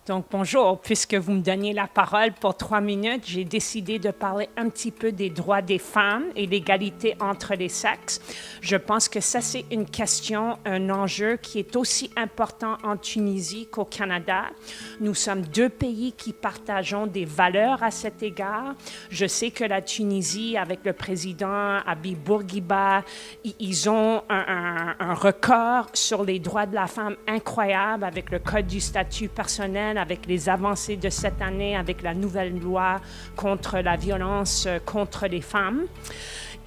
Donc, bonjour. Puisque vous me donniez la parole pour 3 minutes, j'ai décidé de parler un petit peu des droits des femmes et l'égalité entre les sexes. Je pense que ça, c'est une question, un enjeu qui est aussi important en Tunisie qu'au Canada. Nous sommes deux pays qui partageons des valeurs à cet égard. Je sais que la Tunisie, avec le président Habib Bourguiba, ils ont un record sur les droits de la femme incroyable avec le Code du statut personnel, avec les avancées de cette année, avec la nouvelle loi contre la violence contre les femmes.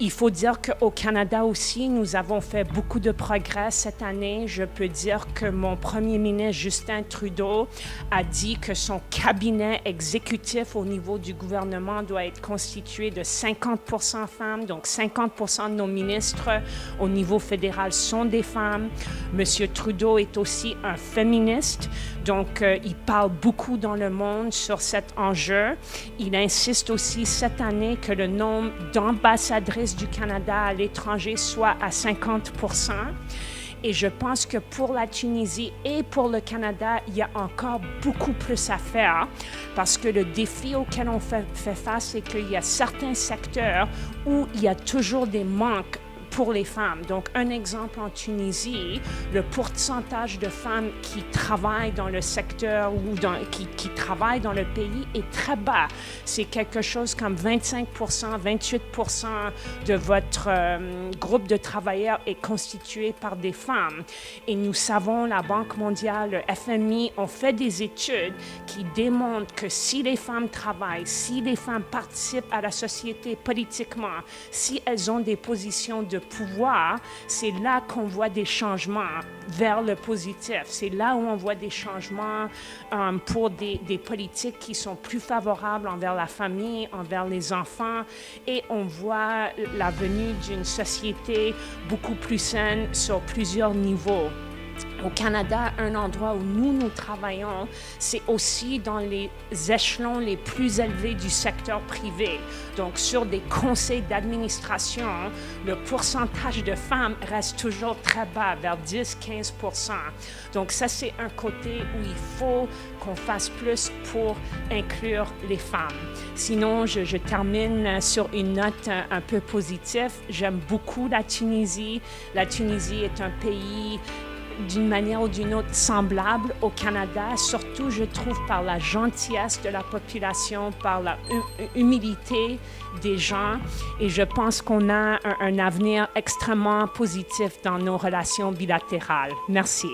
Il faut dire qu'au Canada aussi, nous avons fait beaucoup de progrès cette année. Je peux dire que mon premier ministre, Justin Trudeau, a dit que son cabinet exécutif au niveau du gouvernement doit être constitué de 50% femmes. Donc, 50% de nos ministres au niveau fédéral sont des femmes. Monsieur Trudeau est aussi un féministe. Donc, il parle beaucoup dans le monde sur cet enjeu. Il insiste aussi cette année que le nombre d'ambassadrices du Canada à l'étranger soit à 50%. Et je pense que pour la Tunisie et pour le Canada, il y a encore beaucoup plus à faire parce que le défi auquel on fait face, c'est qu'il y a certains secteurs où il y a toujours des manques pour les femmes. Donc, un exemple en Tunisie, le pourcentage de femmes qui travaillent dans le secteur ou qui travaillent dans le pays est très bas. C'est quelque chose comme 25%, 28% de votre groupe de travailleurs est constitué par des femmes. Et nous savons, la Banque mondiale, le FMI ont fait des études qui démontrent que si les femmes travaillent, si les femmes participent à la société politiquement, si elles ont des positions de pouvoir, c'est là qu'on voit des changements vers le positif. C'est là où on voit des changements pour des politiques qui sont plus favorables envers la famille, envers les enfants, et on voit la venue d'une société beaucoup plus saine sur plusieurs niveaux. Au Canada, un endroit où nous travaillons, c'est aussi dans les échelons les plus élevés du secteur privé. Donc, sur des conseils d'administration, le pourcentage de femmes reste toujours très bas, vers 10-15%. Donc, ça, c'est un côté où il faut qu'on fasse plus pour inclure les femmes. Sinon, je termine sur une note un peu positive. J'aime beaucoup la Tunisie. La Tunisie est un pays d'une manière ou d'une autre semblable au Canada, surtout je trouve par la gentillesse de la population, par la humilité des gens, et je pense qu'on a un avenir extrêmement positif dans nos relations bilatérales. Merci.